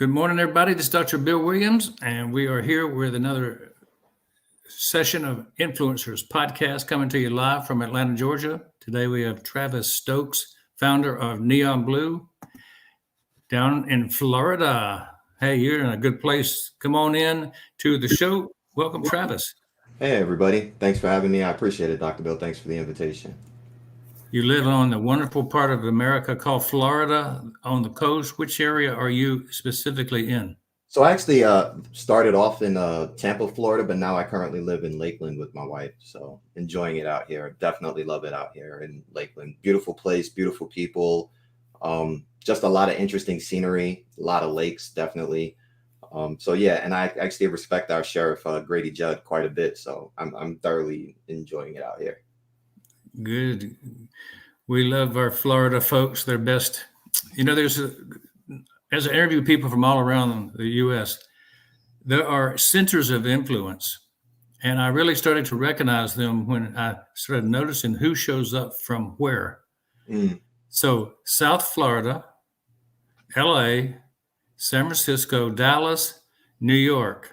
Good morning, everybody. This is Dr. Bill Williams, and we are here with another session of Influencers podcast coming to you live from Atlanta, Georgia. Today we have Travis Stokes, founder of Neon Blue, down in Florida. Hey, you're in a good place. Come on in to the show. Welcome, Travis. Hey, everybody. Thanks for having me. I appreciate it, Dr. Bill. Thanks for the invitation. You live on the wonderful part of America called Florida on the coast. Which area are you specifically in? So I actually started off in Tampa, Florida, but now I currently live in Lakeland with my wife. So enjoying it out here. Definitely love it out here in Lakeland. Beautiful place, beautiful people. Just a lot of interesting scenery, a lot of lakes, definitely. So yeah, and I actually respect our sheriff, Grady Judd, quite a bit. So I'm thoroughly enjoying it out here. Good. We love our Florida folks. They're best. You know, as I interview people from all around the U.S., there are centers of influence. And I really started to recognize them when I started noticing who shows up from where. So South Florida, L.A., San Francisco, Dallas, New York.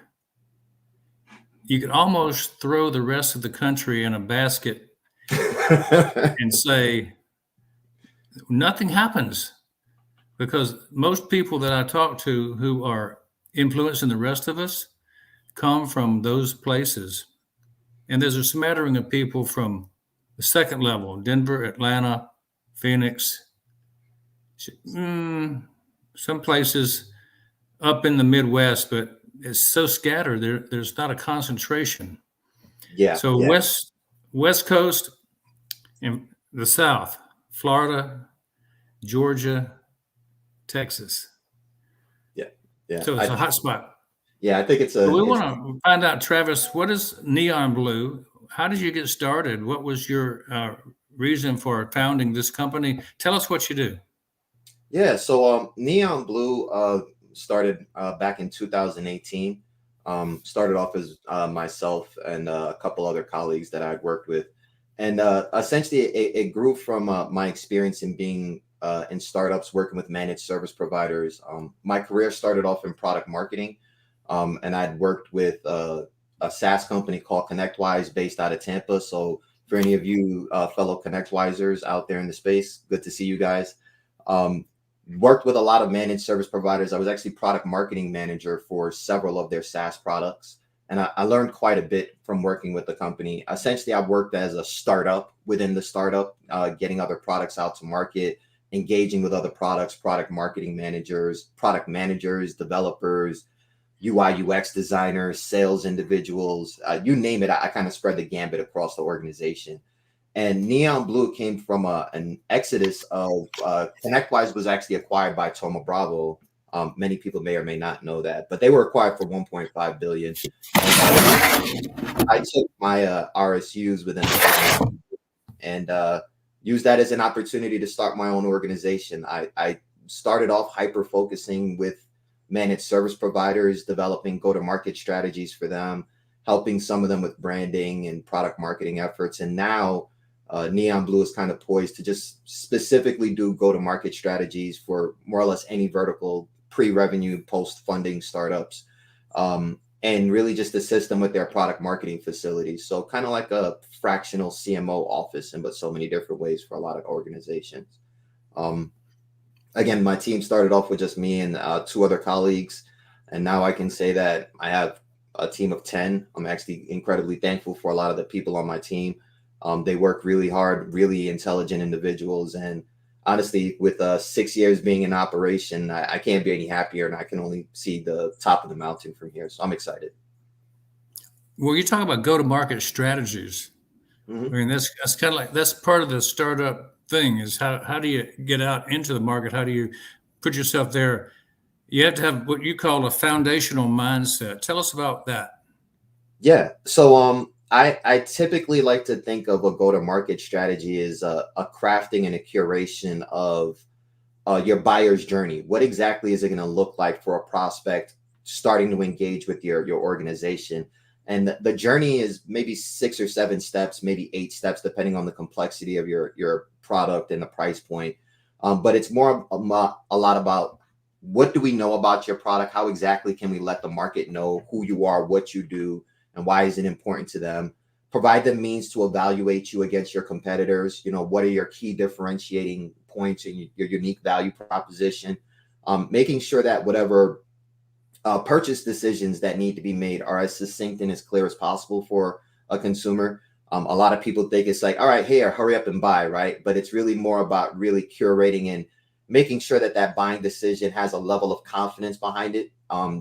You could almost throw the rest of the country in a basket and say nothing happens, because most people that I talk to who are influencing the rest of us come from those places. And there's a smattering of people from the second level, Denver, Atlanta, Phoenix, some places up in the Midwest, but it's so scattered. There's not a concentration. Yeah. So yeah. West Coast and the South, Florida, Georgia, Texas. Yeah. So it's a hot spot. Yeah, I think it's So we want to find out, Travis, what is Neon Blue? How did you get started? What was your reason for founding this company? Tell us what you do. Yeah, so Neon Blue started back in 2018. Started off as myself and a couple other colleagues that I'd worked with. And essentially, it grew from my experience in being in startups, working with managed service providers. My career started off in product marketing, and I'd worked with a SaaS company called ConnectWise based out of Tampa. So for any of you fellow ConnectWisers out there in the space, good to see you guys. Worked with a lot of managed service providers. I was actually product marketing manager for several of their SaaS products. And I learned quite a bit from working with the company. Essentially, I worked as a startup within the startup, getting other products out to market, engaging with other products, product marketing managers, product managers, developers, UI, UX designers, sales individuals, you name it. I kind of spread the gambit across the organization. And Neon Blue came from an exodus of ConnectWise was actually acquired by Thoma Bravo. Many people may or may not know that, but they were acquired for 1.5 billion. I took my RSUs within and used that as an opportunity to start my own organization. I started off hyper focusing with managed service providers, developing go-to-market strategies for them, helping some of them with branding and product marketing efforts. And now Neon Blue is kind of poised to just specifically do go-to-market strategies for more or less any vertical, pre-revenue, post-funding startups, and really just assist them with their product marketing facilities. So kind of like a fractional CMO office, but so many different ways for a lot of organizations. Again, my team started off with just me and 2 other colleagues, and now I can say that I have a team of 10. I'm actually incredibly thankful for a lot of the people on my team. They work really hard, really intelligent individuals. And honestly, with 6 years being in operation, I can't be any happier, and I can only see the top of the mountain from here. So I'm excited. Well, you talk about go-to-market strategies. I mean, that's kind of like, that's part of the startup thing, is how do you get out into the market? How do you put yourself there? You have to have what you call a foundational mindset. Tell us about that. Yeah. So I typically like to think of a go-to-market strategy as a crafting and a curation of your buyer's journey. What exactly is it going to look like for a prospect starting to engage with your organization? And the journey is maybe 6 or 7 steps, maybe 8 steps, depending on the complexity of your product and the price point. But it's more a lot about what do we know about your product? How exactly can we let the market know who you are, what you do, and why is it important to them? Provide them means to evaluate you against your competitors. What are your key differentiating points and your unique value proposition? Making sure that whatever purchase decisions that need to be made are as succinct and as clear as possible for a consumer. A lot of people think it's like, all right, here, hurry up and buy, right? But it's really more about really curating and making sure that that buying decision has a level of confidence behind it,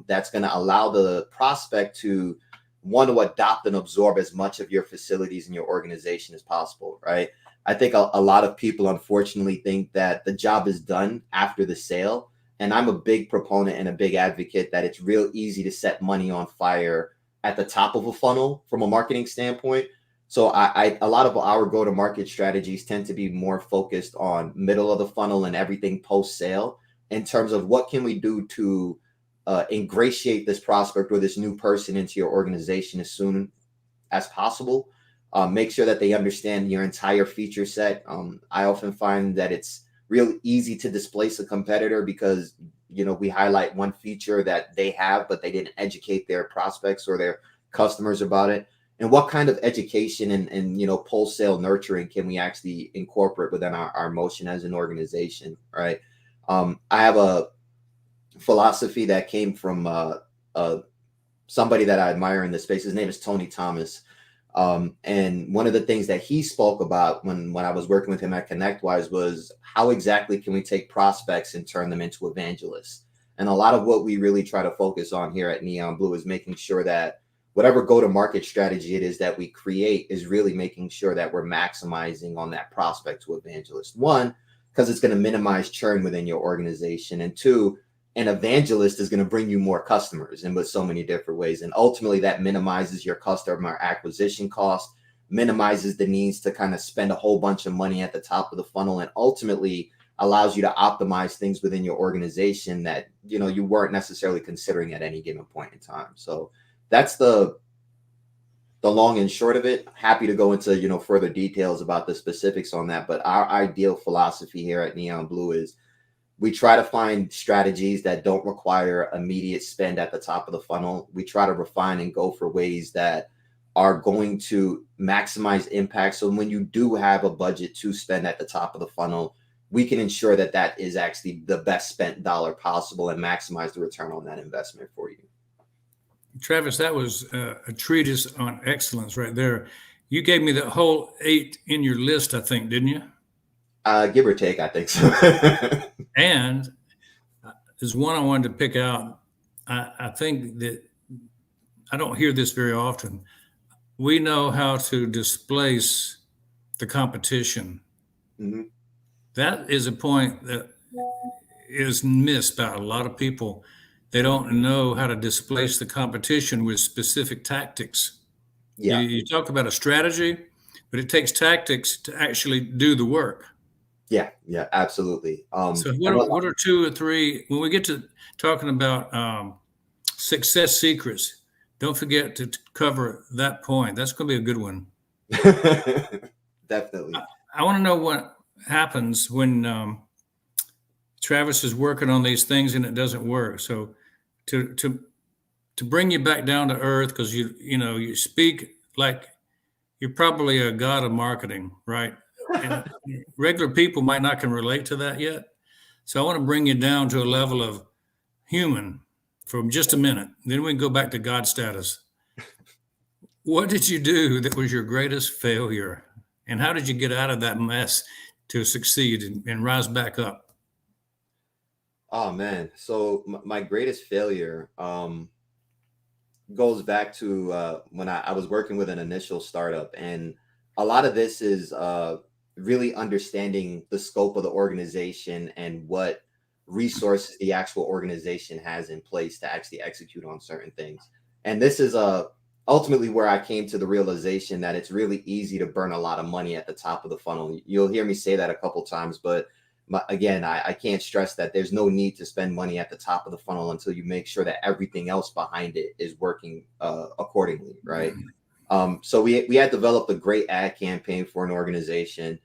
that's going to allow the prospect to want to adopt and absorb as much of your facilities and your organization as possible, right? I think a lot of people unfortunately think that the job is done after the sale. And I'm a big proponent and a big advocate that it's real easy to set money on fire at the top of a funnel from a marketing standpoint. So a lot of our go-to-market strategies tend to be more focused on middle of the funnel and everything post-sale in terms of what can we do to ingratiate this prospect or this new person into your organization as soon as possible. Make sure that they understand your entire feature set. I often find that it's real easy to displace a competitor because, we highlight one feature that they have, but they didn't educate their prospects or their customers about it. And what kind of education and post-sale nurturing can we actually incorporate within our motion as an organization, right? I have a philosophy that came from somebody that I admire in this space. His name is Tony Thomas. And one of the things that he spoke about when I was working with him at ConnectWise was how exactly can we take prospects and turn them into evangelists? And a lot of what we really try to focus on here at Neon Blue is making sure that whatever go-to-market strategy it is that we create is really making sure that we're maximizing on that prospect to evangelist. One, because it's going to minimize churn within your organization. And two, an evangelist is going to bring you more customers and with so many different ways. And ultimately that minimizes your customer acquisition cost, minimizes the needs to kind of spend a whole bunch of money at the top of the funnel, and ultimately allows you to optimize things within your organization that, you weren't necessarily considering at any given point in time. So that's the long and short of it. Happy to go into, further details about the specifics on that. But our ideal philosophy here at Neon Blue is we try to find strategies that don't require immediate spend at the top of the funnel. We try to refine and go for ways that are going to maximize impact. So when you do have a budget to spend at the top of the funnel, we can ensure that that is actually the best spent dollar possible and maximize the return on that investment for you. Travis, that was a treatise on excellence right there. You gave me the whole 8 in your list, I think, didn't you? Give or take, I think so. And there's one I wanted to pick out. I think that I don't hear this very often. We know how to displace the competition. Mm-hmm. That is a point that is missed by a lot of people. They don't know how to displace the competition with specific tactics. Yeah. You talk about a strategy, but it takes tactics to actually do the work. Yeah, absolutely. So what are 2 or 3, when we get to talking about success secrets, don't forget to cover that point. That's going to be a good one. Definitely. I want to know what happens when Travis is working on these things and it doesn't work. So to bring you back down to earth, because you speak like you're probably a god of marketing, right? And regular people might not can relate to that yet. So I want to bring you down to a level of human for just a minute. Then we can go back to God status. What did you do that was your greatest failure? And how did you get out of that mess to succeed and rise back up? Oh man. So my greatest failure goes back to when I was working with an initial startup, and a lot of this is really understanding the scope of the organization and what resources the actual organization has in place to actually execute on certain things. And this is ultimately where I came to the realization that it's really easy to burn a lot of money at the top of the funnel. You'll hear me say that a couple times, but again, I can't stress that there's no need to spend money at the top of the funnel until you make sure that everything else behind it is working accordingly, right? So we had developed a great ad campaign for an organization.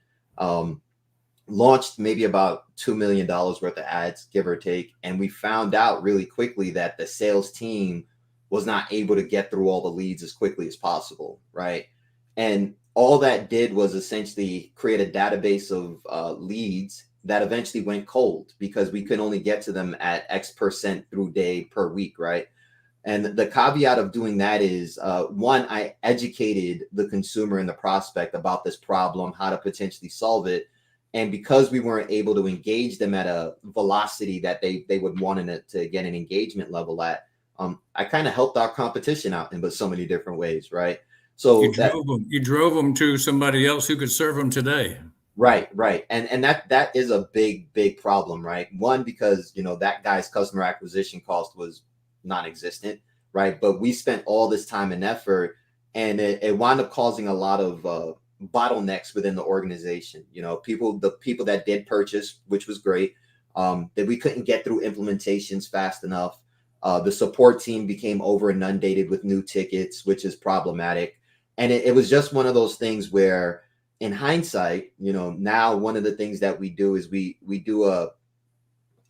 launched maybe about $2 million worth of ads, give or take. And we found out really quickly that the sales team was not able to get through all the leads as quickly as possible, right? And all that did was essentially create a database of leads that eventually went cold because we could only get to them at X% through day per week, right? And the caveat of doing that is, one, I educated the consumer and the prospect about this problem, how to potentially solve it. And because we weren't able to engage them at a velocity that they would want to get an engagement level at, I kind of helped our competition out in so many different ways, right? So you drove them to somebody else who could serve them today. Right. And that is a big problem, right? One, because that guy's customer acquisition cost was non-existent, right? But we spent all this time and effort, and it wound up causing a lot of bottlenecks within the organization. The people that did purchase, which was great, that we couldn't get through implementations fast enough. The support team became over inundated with new tickets, which is problematic. And it was just one of those things where, in hindsight, now one of the things that we do is we do a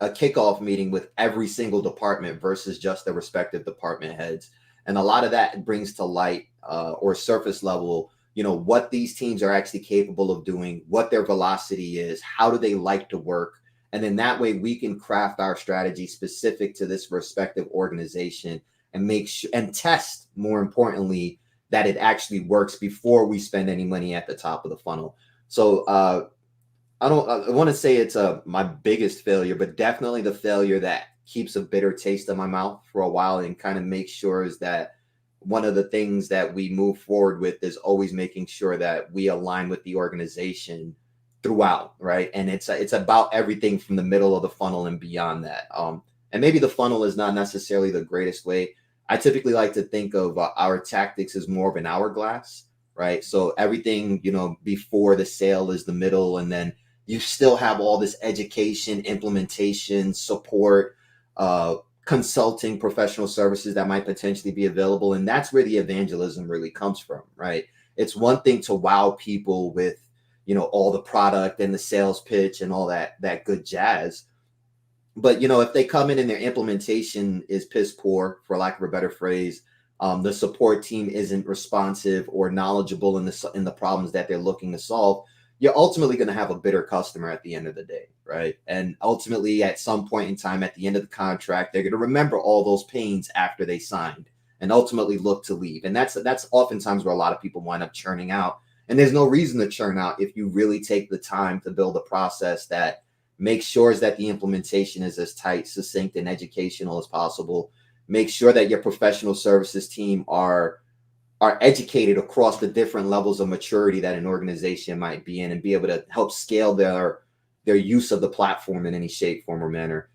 kickoff meeting with every single department versus just the respective department heads. And a lot of that brings to light or surface level, what these teams are actually capable of doing, what their velocity is, how do they like to work. And then that way we can craft our strategy specific to this respective organization and make sure and test, more importantly, that it actually works before we spend any money at the top of the funnel. So I want to say it's my biggest failure, but definitely the failure that keeps a bitter taste in my mouth for a while and kind of makes sure is that one of the things that we move forward with is always making sure that we align with the organization throughout, right? And it's about everything from the middle of the funnel and beyond that. And maybe the funnel is not necessarily the greatest way. I typically like to think of our tactics as more of an hourglass, right? So everything, before the sale is the middle, and then you still have all this education, implementation, support, consulting, professional services that might potentially be available. And that's where the evangelism really comes from, right? It's one thing to wow people with, all the product and the sales pitch and all that good jazz. But, if they come in and their implementation is piss poor, for lack of a better phrase, the support team isn't responsive or knowledgeable in the problems that they're looking to solve, you're ultimately going to have a bitter customer at the end of the day, right? And ultimately, at some point in time, at the end of the contract, they're going to remember all those pains after they signed and ultimately look to leave. And that's oftentimes where a lot of people wind up churning out. And there's no reason to churn out if you really take the time to build a process that makes sure that the implementation is as tight, succinct, and educational as possible. Make sure that your professional services team are educated across the different levels of maturity that an organization might be in, and be able to help scale their use of the platform in any shape, form, or manner.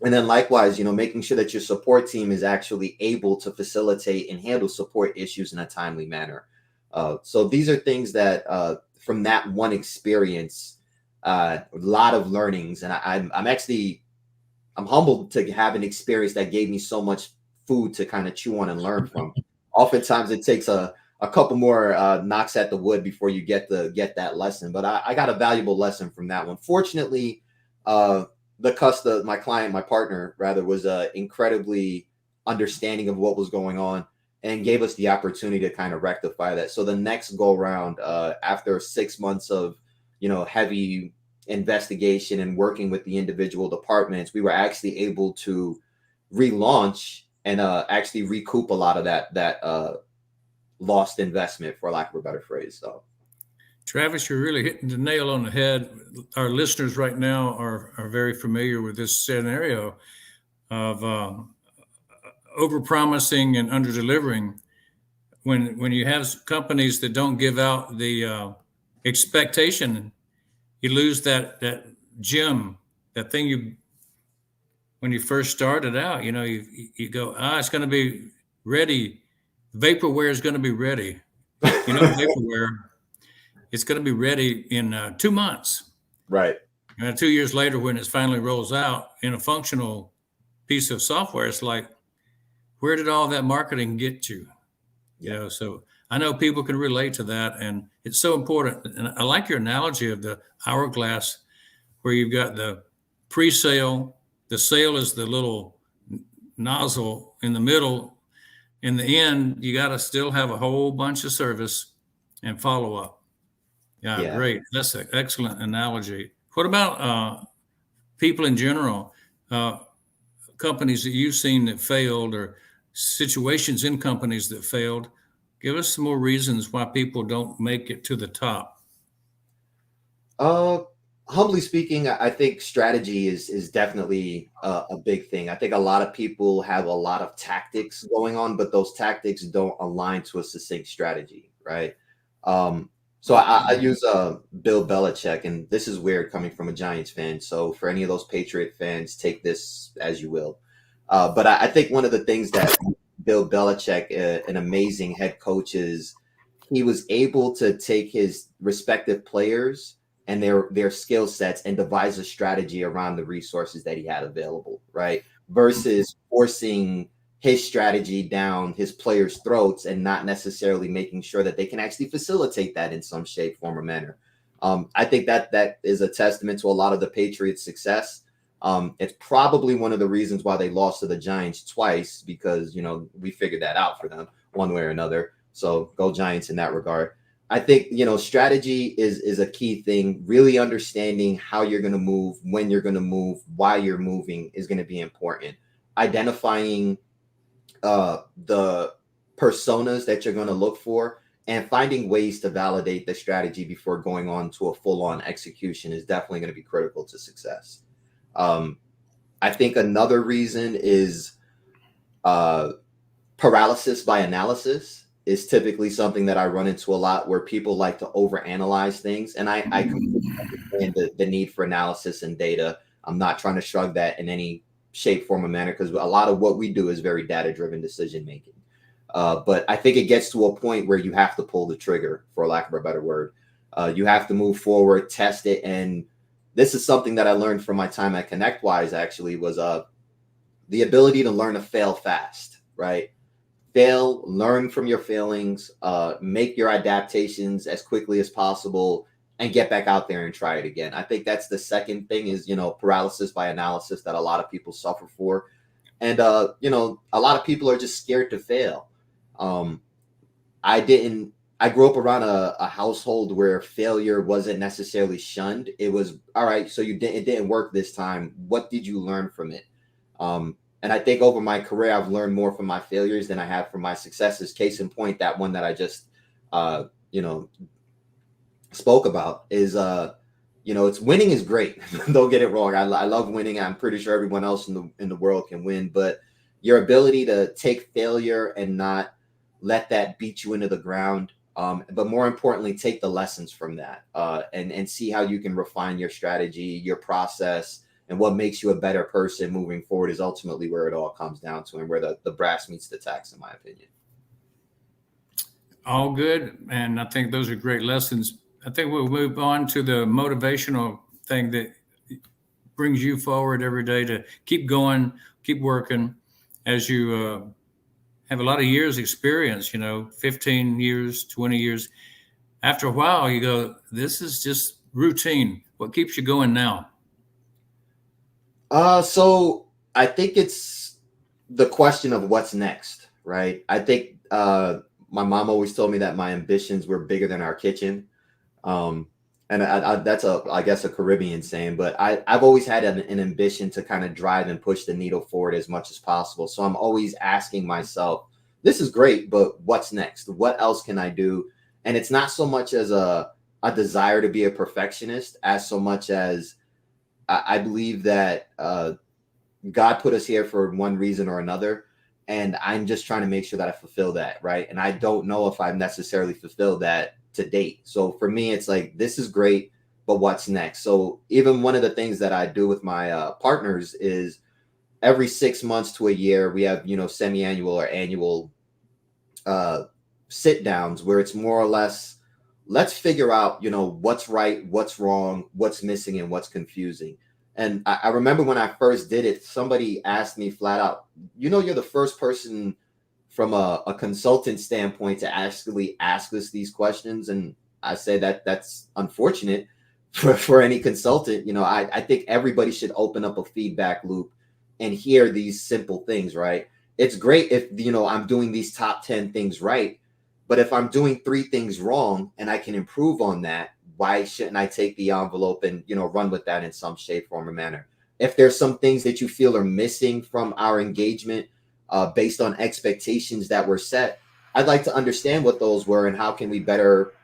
And then likewise, making sure that your support team is actually able to facilitate and handle support issues in a timely manner. So these are things that from that one experience, a lot of learnings. And I'm humbled to have an experience that gave me so much food to kind of chew on and learn from. Oftentimes it takes a couple more knocks at the wood before you get that lesson. But I got a valuable lesson from that one. Fortunately, my client, my partner rather, was incredibly understanding of what was going on and gave us the opportunity to kind of rectify that. So the next go round, after 6 months of heavy investigation and working with the individual departments, we were actually able to relaunch and actually recoup a lot of that lost investment, for lack of a better phrase. So, Travis, you're really hitting the nail on the head. Our listeners right now are very familiar with this scenario of overpromising and underdelivering. When you have companies that don't give out the expectation, you lose that gem, that thing when you first started out. You go, it's going to be ready. Vaporware is going to be ready. Vaporware, it's going to be ready in 2 months. Right. And 2 years later, when it finally rolls out in a functional piece of software, it's like, where did all that marketing get you? So I know people can relate to that, and it's so important. And I like your analogy of the hourglass. where you've got the pre-sale. The sale is the little nozzle in the middle. In the end, you got to still have a whole bunch of service and follow up. Yeah, Yeah. great. That's an excellent analogy. What about people in general? Companies that you've seen that failed, or situations in companies that failed? Give us some more reasons why people don't make it to the top. Uh, Humbly speaking, I think strategy is definitely a big thing. I think a lot of people have a lot of tactics going on, but those tactics don't align to a succinct strategy, right? So I use Bill Belichick, and this is weird coming from a Giants fan. So for any of those Patriot fans, take this as you will. But I think one of the things that Bill Belichick, an amazing head coach, is he was able to take his respective players and their skill sets and devise a strategy around the resources that he had available, right? Versus forcing his strategy down his players' throats and not necessarily making sure that they can actually facilitate that in some shape, form, or manner. I think that is a testament to a lot of the Patriots' success. It's probably one of the reasons why they lost to the Giants twice, because we figured that out for them one way or another. So go Giants in that regard. I think strategy is a key thing. Really understanding how you're going to move, when you're going to move, why you're moving is going to be important. Identifying the personas that you're going to look for, and finding ways to validate the strategy before going on to a full-on execution is definitely going to be critical to success. I think another reason is paralysis by analysis is typically something that I run into a lot, where people like to overanalyze things. And I completely understand the need for analysis and data. I'm not trying to shrug that in any shape, form, or manner, because a lot of what we do is very data-driven decision making. But I think it gets to a point where you have to pull the trigger, for lack of a better word. You have to move forward, test it. And this is something that I learned from my time at ConnectWise, actually, was the ability to learn to fail fast, right? Fail, learn from your failings, make your adaptations as quickly as possible, and get back out there and try it again. I think that's the second thing, is paralysis by analysis that a lot of people suffer for. And a lot of people are just scared to fail. I grew up around a household where failure wasn't necessarily shunned. It was, all right, so it didn't work this time. What did you learn from it? And I think over my career, I've learned more from my failures than I have from my successes. Case in point, that one that I just, spoke about is, it's winning is great. Don't get it wrong. I love winning. I'm pretty sure everyone else in the world can win, but your ability to take failure and not let that beat you into the ground. But more importantly, take the lessons from that, and see how you can refine your strategy, your process, and what makes you a better person moving forward is ultimately where it all comes down to, and where the brass meets the tacks, in my opinion. All good. And I think those are great lessons. I think we'll move on to the motivational thing that brings you forward every day to keep going, keep working, as you have a lot of years experience, 15 years, 20 years. After a while, you go, this is just routine. What keeps you going now? So I think it's the question of what's next, right? I think my mom always told me that my ambitions were bigger than our kitchen. And that's I guess a Caribbean saying, but I've always had an ambition to kind of drive and push the needle forward as much as possible. So I'm always asking myself, this is great, but what's next? What else can I do? And it's not so much as a desire to be a perfectionist, as so much as I believe that God put us here for one reason or another. And I'm just trying to make sure that I fulfill that, right? And I don't know if I've necessarily fulfilled that to date. So for me, it's like, this is great, but what's next? So even one of the things that I do with my partners is every 6 months to a year, we have, semi-annual or annual sit downs where it's more or less, let's figure out, what's right, what's wrong, what's missing, and what's confusing. And I remember when I first did it, somebody asked me flat out, you're the first person from a consultant standpoint to actually ask us these questions. And I say that's unfortunate. for any consultant, I think everybody should open up a feedback loop and hear these simple things, right? It's great if, I'm doing these top 10 things right, but if I'm doing 3 things wrong and I can improve on that, why shouldn't I take the envelope and, run with that in some shape, form, or manner? If there's some things that you feel are missing from our engagement based on expectations that were set, I'd like to understand what those were and how can we better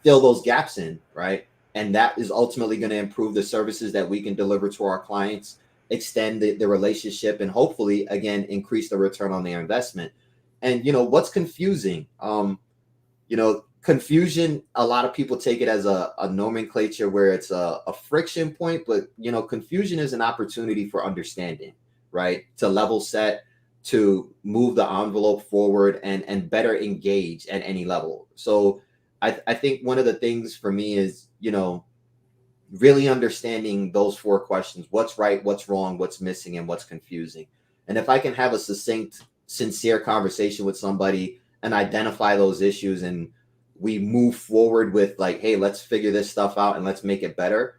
fill those gaps in, right? And that is ultimately going to improve the services that we can deliver to our clients, extend the relationship, and hopefully, again, increase the return on their investment. And, what's confusing? Confusion, a lot of people take it as a nomenclature where it's a friction point, but, confusion is an opportunity for understanding, right? To level set, to move the envelope forward and better engage at any level. So I think one of the things for me is, really understanding those 4 questions: what's right, what's wrong, what's missing, and what's confusing. And if I can have a succinct, sincere conversation with somebody and identify those issues, and we move forward with like, hey, let's figure this stuff out and let's make it better.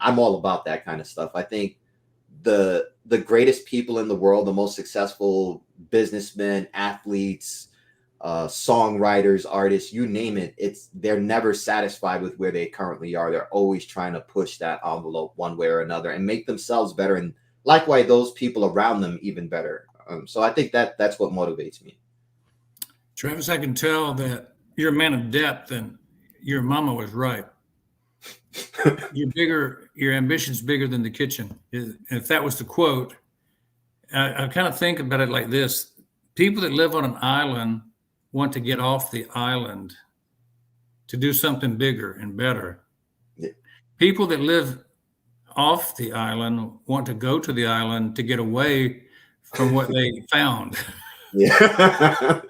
I'm all about that kind of stuff. I think the greatest people in the world, the most successful businessmen, athletes, songwriters, artists, you name it, they're never satisfied with where they currently are. They're always trying to push that envelope one way or another and make themselves better, and likewise those people around them even better. So I think that's what motivates me. Travis, I can tell that you're a man of depth, and your mama was right. Your ambition's bigger than the kitchen. If that was the quote, I kind of think about it like this: people that live on an island want to get off the island to do something bigger and better. Yeah. People that live off the island want to go to the island to get away from what they found. Yeah.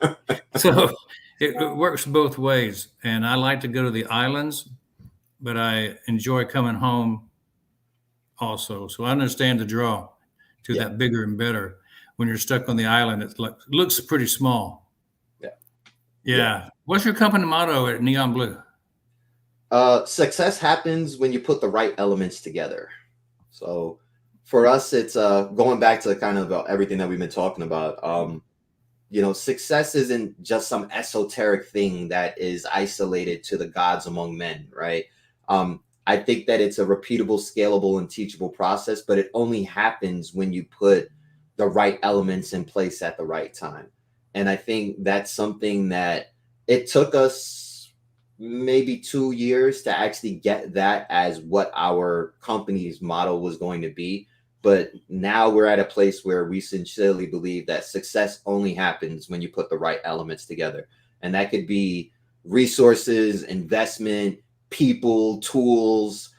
So it works both ways. And I like to go to the islands, but I enjoy coming home also. So I understand the draw to Yeah. that bigger and better. When you're stuck on the island, it looks pretty small. Yeah. What's your company motto at Neon Blue? Success happens when you put the right elements together. So for us, it's going back to kind of everything that we've been talking about. Success isn't just some esoteric thing that is isolated to the gods among men, right? I think that it's a repeatable, scalable, and teachable process, but it only happens when you put the right elements in place at the right time. And I think that's something that it took us maybe 2 years to actually get that as what our company's model was going to be. But now we're at a place where we sincerely believe that success only happens when you put the right elements together. And that could be resources, investment, people, tools,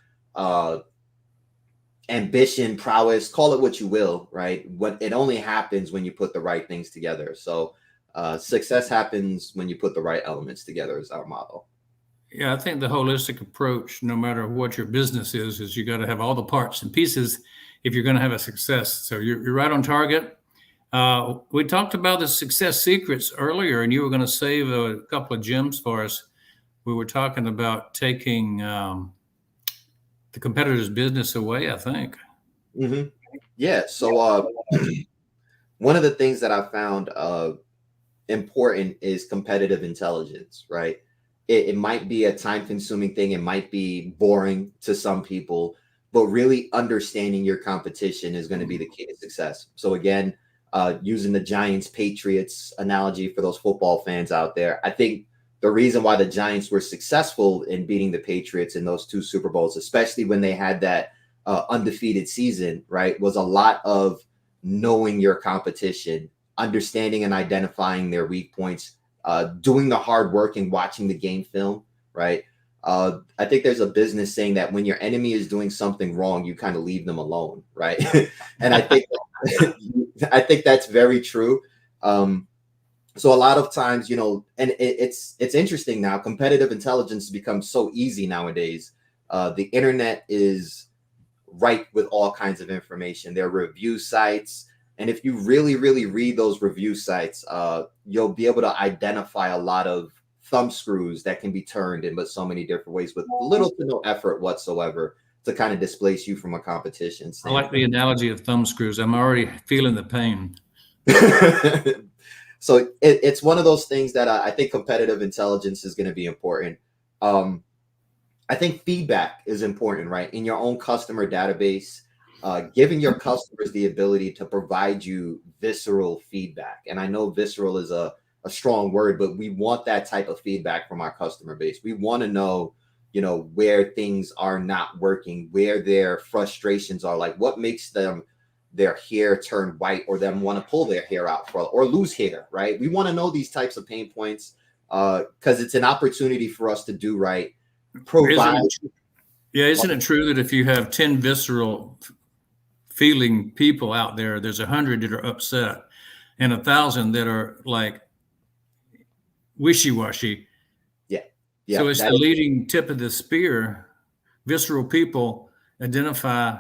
ambition, prowess, call it what you will, right? It only happens when you put the right things together. So success happens when you put the right elements together is our model. Yeah, I think the holistic approach, no matter what your business is you got to have all the parts and pieces if you're going to have a success. So you're right on target. We talked about the success secrets earlier, and you were going to save a couple of gems for us. We were talking about taking the competitor's business away, I think. Mm-hmm. Yeah. So one of the things that I found important is competitive intelligence, right? It might be a time consuming thing. It might be boring to some people, but really understanding your competition is going to be the key to success. So again, using the Giants Patriots analogy for those football fans out there, I think the reason why the Giants were successful in beating the Patriots in those 2 Super Bowls, especially when they had that undefeated season, right, was a lot of knowing your competition, understanding and identifying their weak points, doing the hard work and watching the game film, right? I think there's a business saying that when your enemy is doing something wrong, you kind of leave them alone, right? And I think that's very true. So a lot of times, and it's interesting now, competitive intelligence has become so easy nowadays. The internet is ripe with all kinds of information. There are review sites. And if you really, really read those review sites, you'll be able to identify a lot of thumb screws that can be turned in but so many different ways with little to no effort whatsoever to kind of displace you from a competition I like the standpoint. analogy of thumb screws. I'm already feeling the pain. So it's one of those things that I think competitive intelligence is going to be important. I think feedback is important, right? In your own customer database, giving your customers the ability to provide you visceral feedback. And I know visceral is a strong word, but we want that type of feedback from our customer base. We want to know, where things are not working, where their frustrations are, like what makes them their hair turn white or them want to pull their hair out or lose hair, right? We want to know these types of pain points because it's an opportunity for us to do right. Provide. Isn't it true that if you have 10 visceral feeling people out there, there's 100 that are upset and 1,000 that are like wishy-washy? Yeah. So it's the leading tip of the spear. Visceral people identify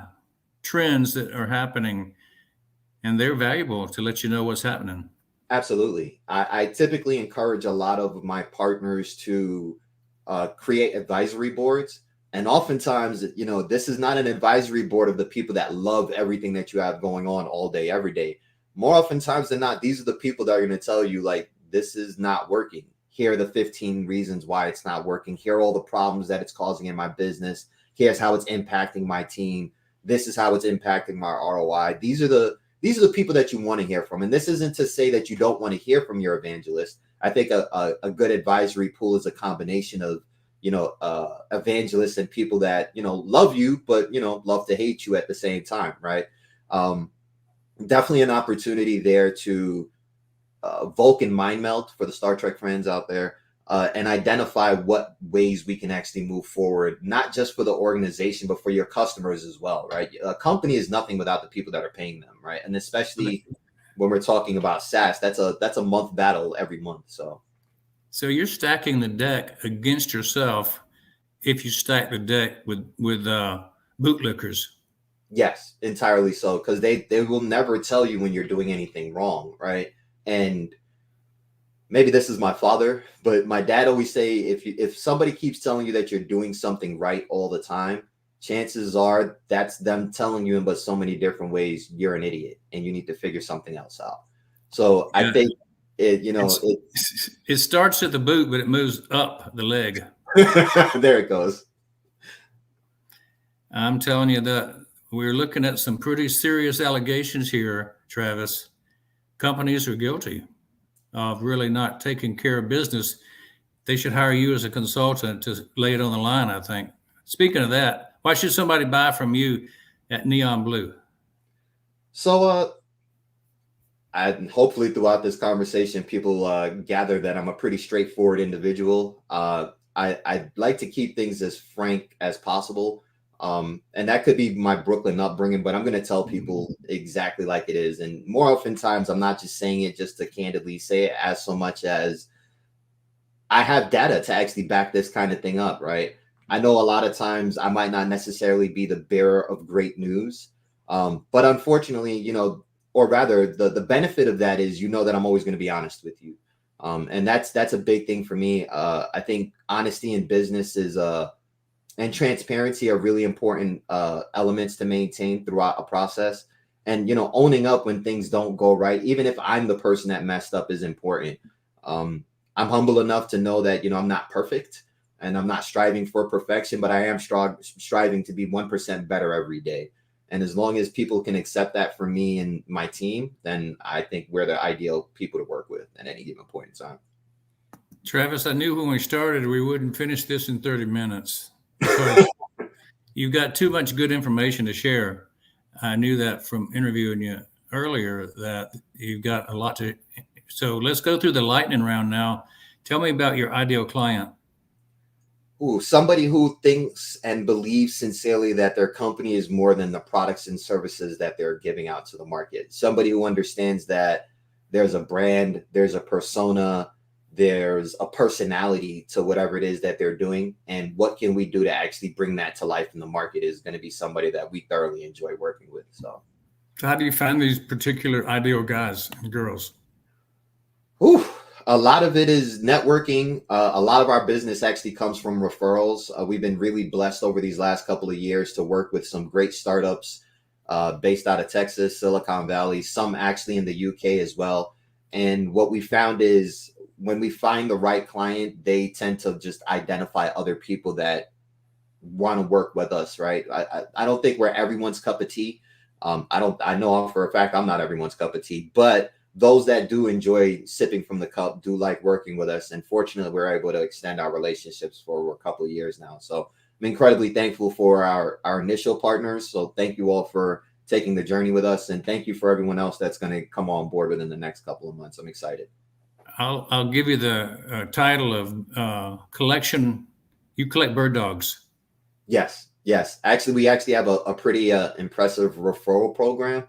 trends that are happening, and they're valuable to let you know what's happening. Absolutely. I typically encourage a lot of my partners to create advisory boards. And oftentimes, this is not an advisory board of the people that love everything that you have going on all day, every day. More oftentimes than not, these are the people that are going to tell you, like, this is not working. Here are the 15 reasons why it's not working. Here are all the problems that it's causing in my business. Here's how it's impacting my team. This is how it's impacting my ROI. These are the people that you want to hear from. And this isn't to say that you don't want to hear from your evangelist. I think a good advisory pool is a combination of, evangelists and people that, love you, but, love to hate you at the same time. Right. Definitely an opportunity there to Vulcan mind melt for the Star Trek fans out there, and identify what ways we can actually move forward, not just for the organization, but for your customers as well, right? A company is nothing without the people that are paying them, right? And especially when we're talking about SaaS, that's a month battle every month. So you're stacking the deck against yourself if you stack the deck with bootlickers. Yes, entirely so, because they will never tell you when you're doing anything wrong, right? And maybe this is my father, but my dad always say if somebody keeps telling you that you're doing something right all the time, chances are that's them telling you in but so many different ways you're an idiot and you need to figure something else out. So I think it starts at the boot, but it moves up the leg. There it goes. I'm telling you that we're looking at some pretty serious allegations here, Travis. Companies are guilty of really not taking care of business. They should hire you as a consultant to lay it on the line, I think. Speaking of that, why should somebody buy from you at Neon Blue? So hopefully throughout this conversation, people gather that I'm a pretty straightforward individual. I like to keep things as frank as possible. And that could be my Brooklyn upbringing, but I'm going to tell people exactly like it is. And more oftentimes, I'm not just saying it just to candidly say it, as so much as I have data to actually back this kind of thing up, right? I know a lot of times I might not necessarily be the bearer of great news. But unfortunately, or rather the benefit of that is, that I'm always going to be honest with you. And that's a big thing for me. I think honesty in business is and transparency are really important elements to maintain throughout a process. And, owning up when things don't go right, even if I'm the person that messed up, is important. I'm humble enough to know that, I'm not perfect and I'm not striving for perfection, but I am striving to be 1% better every day. And as long as people can accept that from me and my team, then I think we're the ideal people to work with at any given point in time. Travis, I knew when we started we wouldn't finish this in 30 minutes. You've got too much good information to share. I knew that from interviewing you earlier, that you've got a lot to. So let's go through the lightning round now. Tell me about your ideal client. Ooh, somebody who thinks and believes sincerely that their company is more than the products and services that they're giving out to the market. Somebody who understands that there's a brand, there's a persona, there's a personality to whatever it is that they're doing, and what can we do to actually bring that to life in the market is going to be somebody that we thoroughly enjoy working with. So how do you find these particular ideal guys and girls? Ooh, A lot of it is networking. A lot of our business actually comes from referrals. We've been really blessed over these last couple of years to work with some great startups based out of Texas, Silicon Valley, some actually in the UK as well. And what we found is when we find the right client, they tend to just identify other people that want to work with us, right? I don't think we're everyone's cup of tea. I know for a fact I'm not everyone's cup of tea, but those that do enjoy sipping from the cup do like working with us. And fortunately, we're able to extend our relationships for a couple of years now. So I'm incredibly thankful for our initial partners. So thank you all for taking the journey with us. And thank you for everyone else that's going to come on board within the next couple of months. I'm excited. I'll give you the title of collection. You collect bird dogs. Yes, yes. Actually, we actually have a pretty impressive referral program.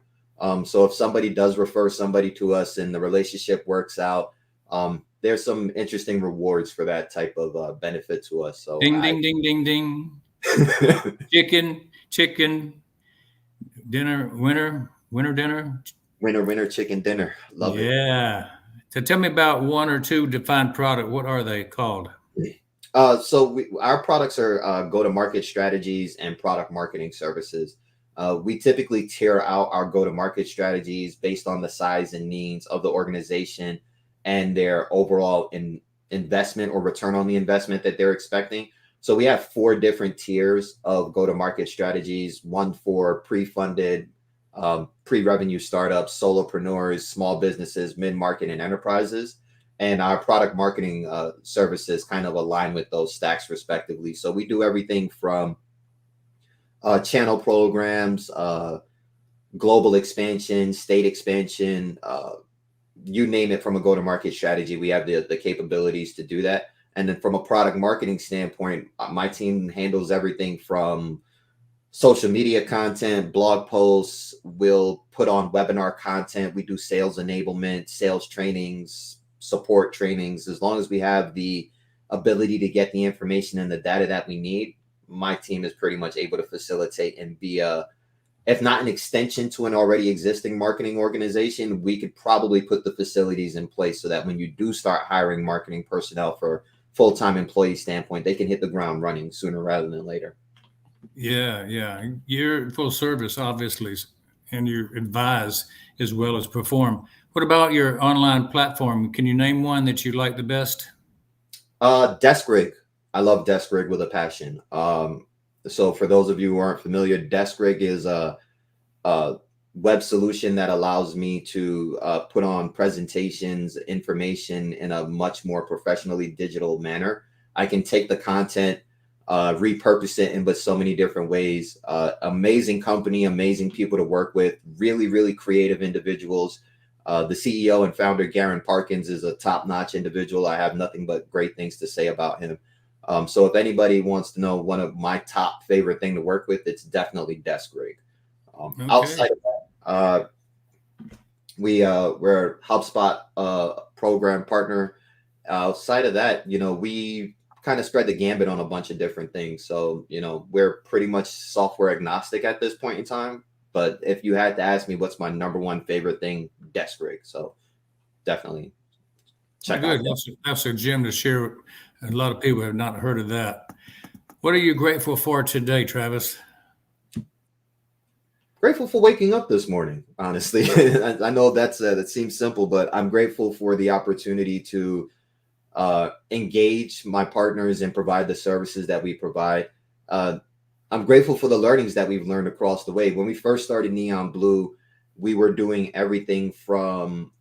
So if somebody does refer somebody to us and the relationship works out, there's some interesting rewards for that type of benefit to us. So Ding, ding, ding, ding, ding. Chicken, dinner, winter dinner. winner chicken dinner. Love it. Yeah. So tell me about one or two defined product. What are they called? Our products are go-to-market strategies and product marketing services. We typically tier out our go-to-market strategies based on the size and needs of the organization and their overall investment or return on the investment that they're expecting. So we have 4 different tiers of go-to-market strategies, one for pre-funded, pre-revenue startups, solopreneurs, small businesses, mid-market, and enterprises. And our product marketing services kind of align with those stacks respectively. So we do everything from channel programs, global expansion, state expansion, you name it. From a go-to-market strategy, we have the capabilities to do that. And then from a product marketing standpoint, my team handles everything from social media content, blog posts. We'll put on webinar content. We do sales enablement, sales trainings, support trainings. As long as we have the ability to get the information and the data that we need, my team is pretty much able to facilitate and be if not an extension to an already existing marketing organization, we could probably put the facilities in place so that when you do start hiring marketing personnel for full-time employee standpoint, they can hit the ground running sooner rather than later. Yeah. You're full service, obviously, and you advise as well as perform. What about your online platform? Can you name one that you like the best? DeskRig. I love DeskRig with a passion. So for those of you who aren't familiar, DeskRig is a web solution that allows me to put on presentations, information in a much more professionally digital manner. I can take the content, repurpose it in but so many different ways. Amazing company, amazing people to work with, really, really creative individuals. The CEO and founder, Garen Parkins, is a top-notch individual. I have nothing but great things to say about him. So if anybody wants to know one of my top favorite thing to work with, it's definitely DeskRig. Okay. Outside of that, we're a HubSpot program partner. Outside of that, we kind of spread the gambit on a bunch of different things. So, we're pretty much software agnostic at this point in time. But if you had to ask me what's my number one favorite thing, DeskRig. So definitely check out. Good. That's a gem to share. A lot of people have not heard of that. What are you grateful for today, Travis? Grateful for waking up this morning, honestly. I know that seems simple, but I'm grateful for the opportunity to engage my partners and provide the services that we provide. I'm grateful for the learnings that we've learned across the way. When we first started Neon Blue, we were doing everything from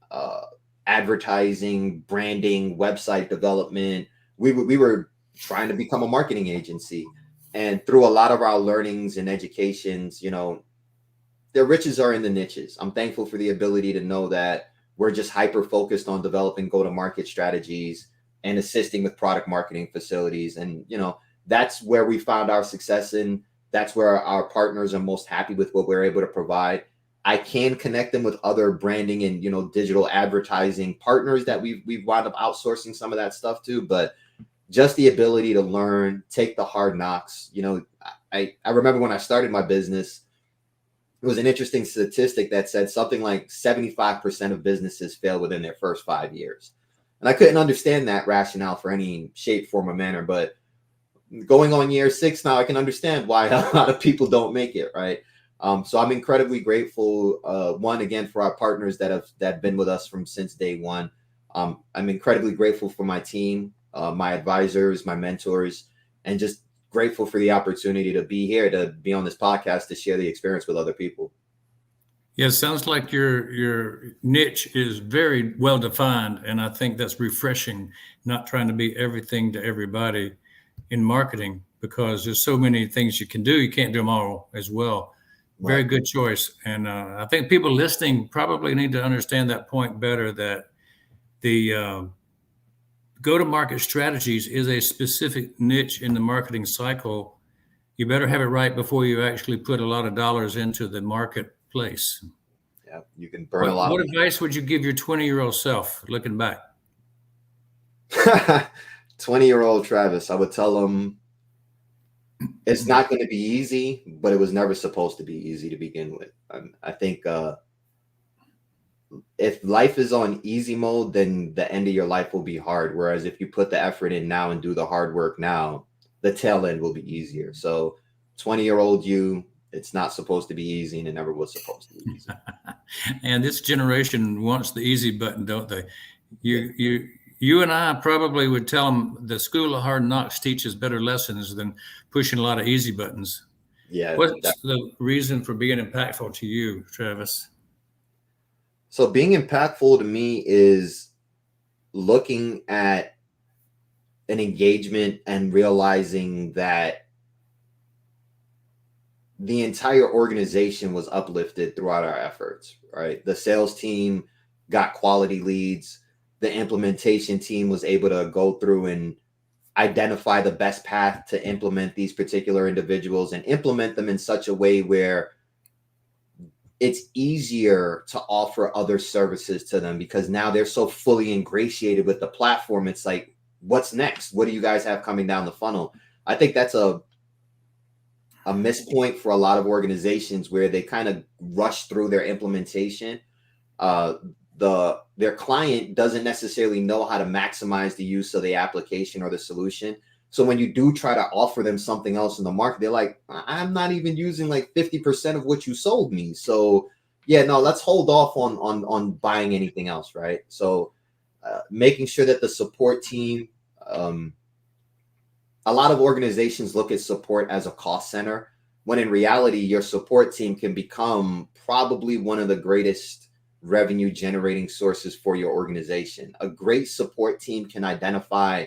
advertising, branding, website development. We were trying to become a marketing agency. And through a lot of our learnings and educations, the riches are in the niches. I'm thankful for the ability to know that we're just hyper focused on developing go-to-market strategies and assisting with product marketing facilities. And, that's where we found our success in. That's where our partners are most happy with what we're able to provide. I can connect them with other branding and, digital advertising partners that we've wound up outsourcing some of that stuff to, but just the ability to learn, take the hard knocks. I remember when I started my business, it was an interesting statistic that said something like 75% of businesses fail within their first 5 years. And I couldn't understand that rationale for any shape, form, or manner. But going on year 6 now, I can understand why a lot of people don't make it, right? So I'm incredibly grateful, one, again, for our partners that have been with us from since day one. I'm incredibly grateful for my team, my advisors, my mentors, and just grateful for the opportunity to be here, to be on this podcast, to share the experience with other people. Yeah, it sounds like your niche is very well defined, and I think that's refreshing. Not trying to be everything to everybody in marketing, because there's so many things you can do. You can't do them all as well. Very Right. good choice, and I think people listening probably need to understand that point better. That the go-to-market strategies is a specific niche in the marketing cycle. You better have it right before you actually put a lot of dollars into the marketplace. Yeah, you can burn a What lot what of advice would you give your 20-year-old self looking back? money. 20-year-old Travis, I would tell him it's not going to be easy, but it was never supposed to be easy to begin with. I think if life is on easy mode, then the end of your life will be hard. Whereas if you put the effort in now and do the hard work now, the tail end will be easier. So 20-year-old you, it's not supposed to be easy, and it never was supposed to be easy. And this generation wants the easy button, don't they? Yeah. You and I probably would tell them the school of hard knocks teaches better lessons than pushing a lot of easy buttons. Yeah. What's the reason for being impactful to you, Travis? So being impactful to me is looking at an engagement and realizing that the entire organization was uplifted throughout our efforts, right? The sales team got quality leads. The implementation team was able to go through and identify the best path to implement these particular individuals and implement them in such a way where it's easier to offer other services to them, because now they're so fully ingratiated with the platform. It's like, what's next? What do you guys have coming down the funnel? I think that's a miss point for a lot of organizations, where they kind of rush through their implementation. Uh, their client doesn't necessarily know how to maximize the use of the application or the solution. So when you do try to offer them something else in the market, they're like, I'm not even using like 50% of what you sold me. So yeah, no, let's hold off on buying anything else, right? So making sure that the support team, a lot of organizations look at support as a cost center, when in reality, your support team can become probably one of the greatest revenue generating sources for your organization. A great support team can identify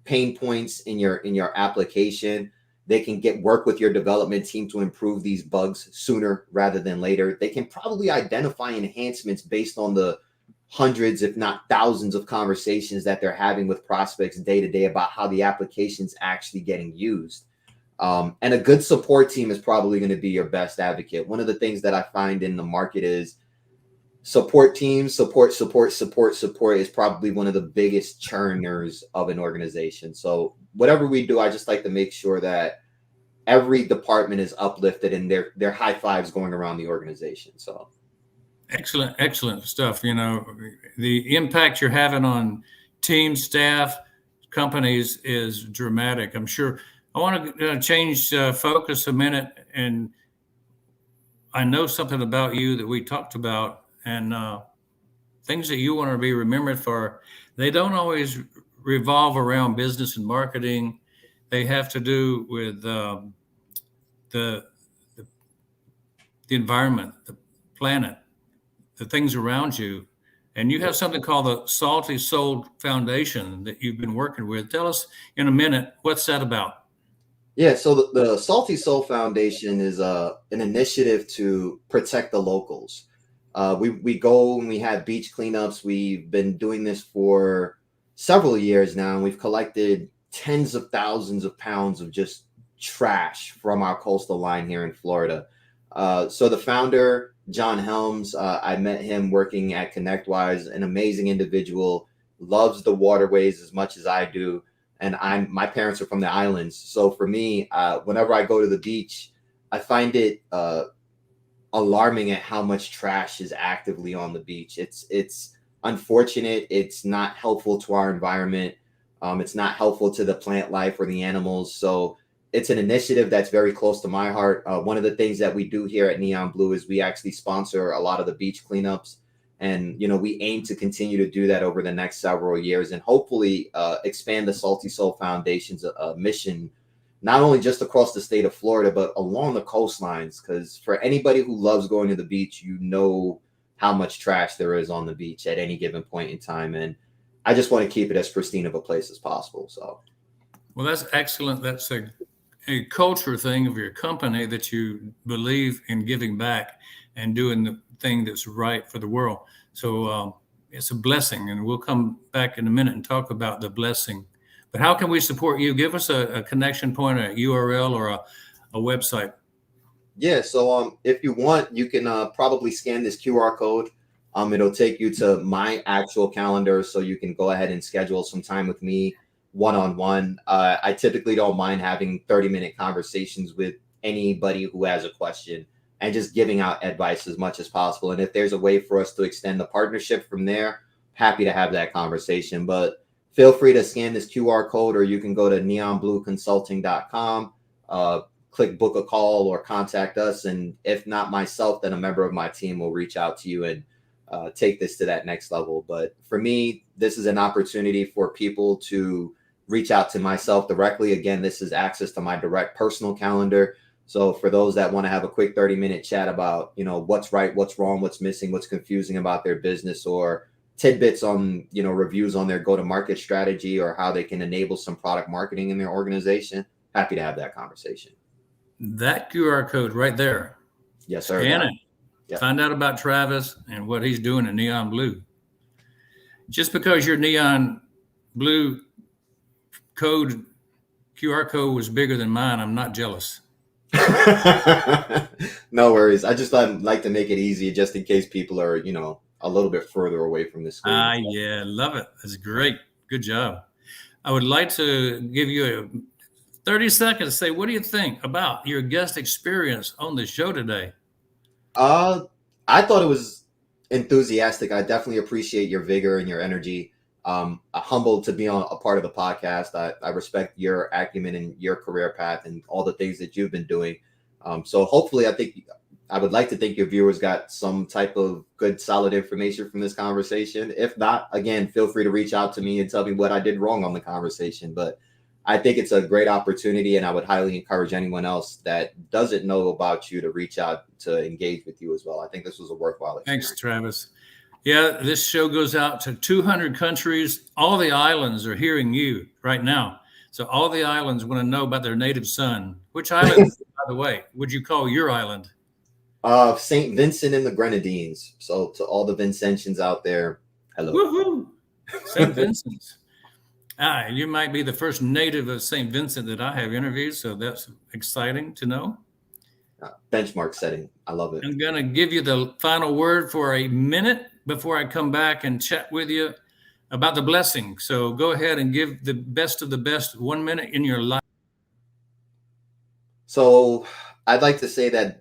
pain points in your application. They can work with your development team to improve these bugs sooner rather than later. They can probably identify enhancements based on the hundreds, if not thousands, of conversations that they're having with prospects day to day about how the application's actually getting used. And a good support team is probably going to be your best advocate. One of the things that I find in the market is support teams, support is probably one of the biggest churners of an organization. So whatever we do, I just like to make sure that every department is uplifted and their high fives going around the organization. So Excellent stuff. You know, the impact you're having on team, staff, companies is dramatic. I'm sure. I want to change focus a minute, and I know something about you that we talked about, and things that you want to be remembered for. They don't always revolve around business and marketing. They have to do with the, the the environment, the planet, the things around you. And you have something called the Salty Soul Foundation that you've been working with. Tell us in a minute, what's that about? yeah, so the Salty Soul Foundation is an initiative to protect the locals. We go and we have beach cleanups. We've been doing this for several years now, and we've collected tens of thousands of pounds of just trash from our coastal line here in Florida. So the founder, John Helms, I met him working at ConnectWise, an amazing individual, loves the waterways as much as I do. And my parents are from the islands. So for me, whenever I go to the beach, I find it alarming at how much trash is actively on the beach. It's unfortunate. It's not helpful to our environment. It's not helpful to the plant life or the animals. So it's an initiative that's very close to my heart. One of the things that we do here at Neon Blue is we actually sponsor a lot of the beach cleanups. And, we aim to continue to do that over the next several years and hopefully expand the Salty Soul Foundation's mission, not only just across the state of Florida, but along the coastlines. Because for anybody who loves going to the beach, how much trash there is on the beach at any given point in time. And I just want to keep it as pristine of a place as possible. So, well, that's excellent. That's a culture thing of your company, that you believe in giving back and doing the thing that's right for the world. So it's a blessing, and we'll come back in a minute and talk about the blessing. But how can we support you? Give us a connection point, a URL, or a website. Yeah, so if you want, you can probably scan this QR code. It'll take you to my actual calendar, so you can go ahead and schedule some time with me one-on-one. I typically don't mind having 30-minute conversations with anybody who has a question and just giving out advice as much as possible. And if there's a way for us to extend the partnership from there, happy to have that conversation. But feel free to scan this QR code, or you can go to neonblueconsulting.com, click book a call or contact us. And if not myself, then a member of my team will reach out to you and take this to that next level. But for me, this is an opportunity for people to reach out to myself directly. Again, this is access to my direct personal calendar. So for those that want to have a quick 30-minute chat about, what's right, what's wrong, what's missing, what's confusing about their business, or tidbits on, reviews on their go-to-market strategy, or how they can enable some product marketing in their organization, happy to have that conversation. That QR code right there. Yes, sir. Scan it. Yep. Find out about Travis and what he's doing at Neon Blue. Just because your Neon Blue QR code was bigger than mine, I'm not jealous. No worries. I just like to make it easy, just in case people are, a little bit further away from the screen. Yeah, love it. That's great. Good job. I would like to give you 30 seconds to say, what do you think about your guest experience on the show today? I thought it was enthusiastic. I definitely appreciate your vigor and your energy. Humbled to be on a part of the podcast. I respect your acumen and your career path and all the things that you've been doing. So hopefully, I would like to think your viewers got some type of good, solid information from this conversation. If not, again, feel free to reach out to me and tell me what I did wrong on the conversation. But I think it's a great opportunity, and I would highly encourage anyone else that doesn't know about you to reach out to engage with you as well. I think this was a worthwhile experience. Thanks, Travis. Yeah, this show goes out to 200 countries. All the islands are hearing you right now. So all the islands want to know about their native son. Which island, by the way, would you call your island? St. Vincent and the Grenadines. So to all the Vincentians out there, hello. Woohoo! St. Vincent. You might be the first native of St. Vincent that I have interviewed, so that's exciting to know. Benchmark setting. I love it. I'm going to give you the final word for a minute before I come back and chat with you about the blessing. So go ahead and give the best of the best 1 minute in your life. So I'd like to say that,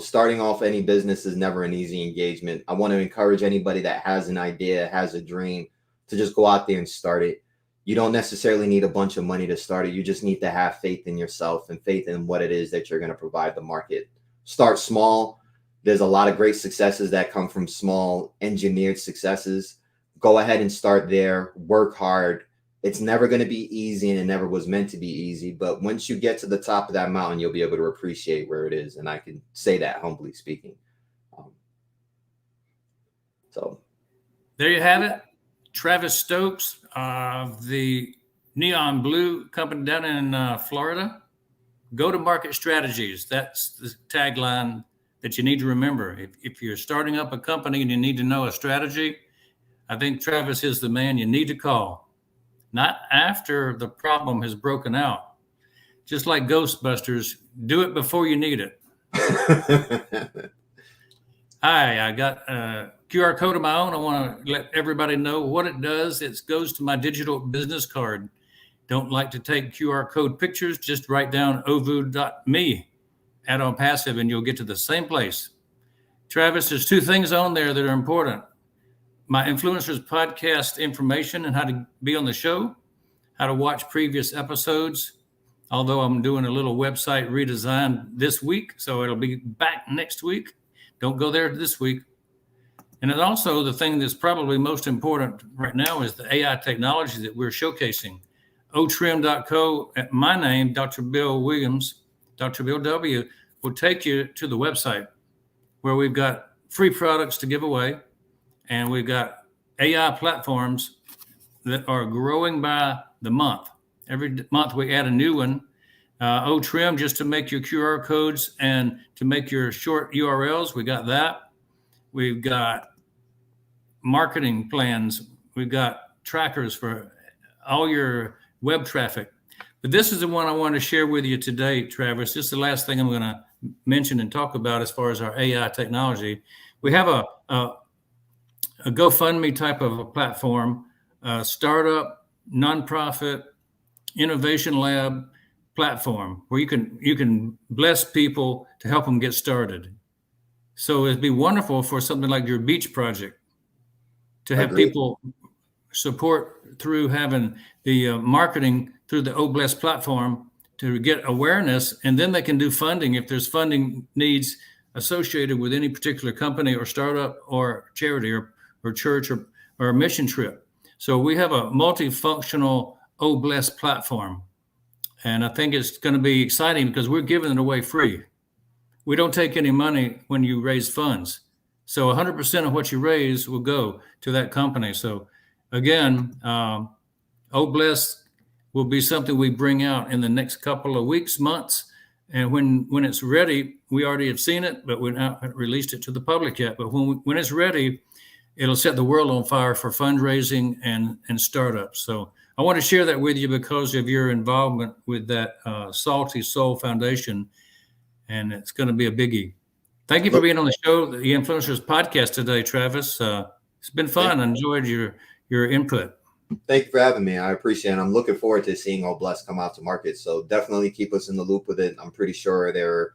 starting off any business is never an easy engagement. I want to encourage anybody that has an idea, has a dream, to just go out there and start it. You don't necessarily need a bunch of money to start it. You just need to have faith in yourself and faith in what it is that you're going to provide the market. Start small. There's a lot of great successes that come from small engineered successes. Go ahead and start there. Work hard. It's never going to be easy, and it never was meant to be easy. But once you get to the top of that mountain, you'll be able to appreciate where it is. And I can say that humbly speaking. So there you have it. Travis Stokes of the Neon Blue company down in Florida. Go-to-market strategies. That's the tagline that you need to remember. If you're starting up a company and you need to know a strategy, I think Travis is the man you need to call. Not after the problem has broken out. Just like Ghostbusters, do it before you need it. Hi, I got a QR code of my own. I want to let everybody know what it does. It goes to my digital business card. Don't like to take QR code pictures, just write down ovu.me, add on passive, and you'll get to the same place. Travis, there's two things on there that are important. my influencers podcast information and how to be on the show, how to watch previous episodes. Although I'm doing a little website redesign this week, so it'll be back next week. Don't go there this week. And then also the thing that's probably most important right now is the AI technology that we're showcasing. otrim.co, at my name, Dr. Bill Williams, Dr. Bill W, will take you to the website where we've got free products to give away. And we've got AI platforms that are growing by the month. Every month we add a new one. Otrim, just to make your QR codes and to make your short URLs. We got that. We've got marketing plans. We've got trackers for all your web traffic. But this is the one I want to share with you today, Travis. This is the last thing I'm going to mention and talk about as far as our AI technology. We have a GoFundMe type of a platform, startup, nonprofit, innovation lab platform where you can bless people to help them get started. So it'd be wonderful for something like your beach project to have people support through having the marketing through the Bless platform to get awareness, and then they can do funding if there's funding needs associated with any particular company or startup or charity or church or a mission trip. So we have a multifunctional Bless platform. And I think it's going to be exciting because we're giving it away free. We don't take any money when you raise funds. So 100% of what you raise will go to that company. So again, Bless will be something we bring out in the next couple of weeks, months. And when it's ready, we already have seen it, but we haven't released it to the public yet. But when it's ready, it'll set the world on fire for fundraising and startups. So I want to share that with you because of your involvement with that Salty Soul Foundation, and it's going to be a biggie. Thank you for being on the show, the Influencers Podcast today, Travis. It's been fun. I enjoyed your input. Thank you for having me. I appreciate it. I'm looking forward to seeing Bless come out to market. So definitely keep us in the loop with it. I'm pretty sure there are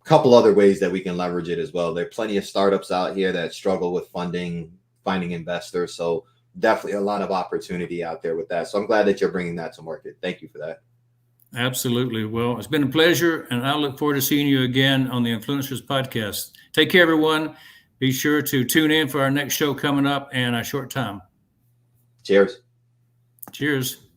a couple other ways that we can leverage it as well. There are plenty of startups out here that struggle with funding, finding investors. So definitely a lot of opportunity out there with that. So I'm glad that you're bringing that to market. Thank you for that. Absolutely. Well, it's been a pleasure, and I look forward to seeing you again on the Influencers Podcast. Take care, everyone. Be sure to tune in for our next show coming up in a short time. Cheers. Cheers.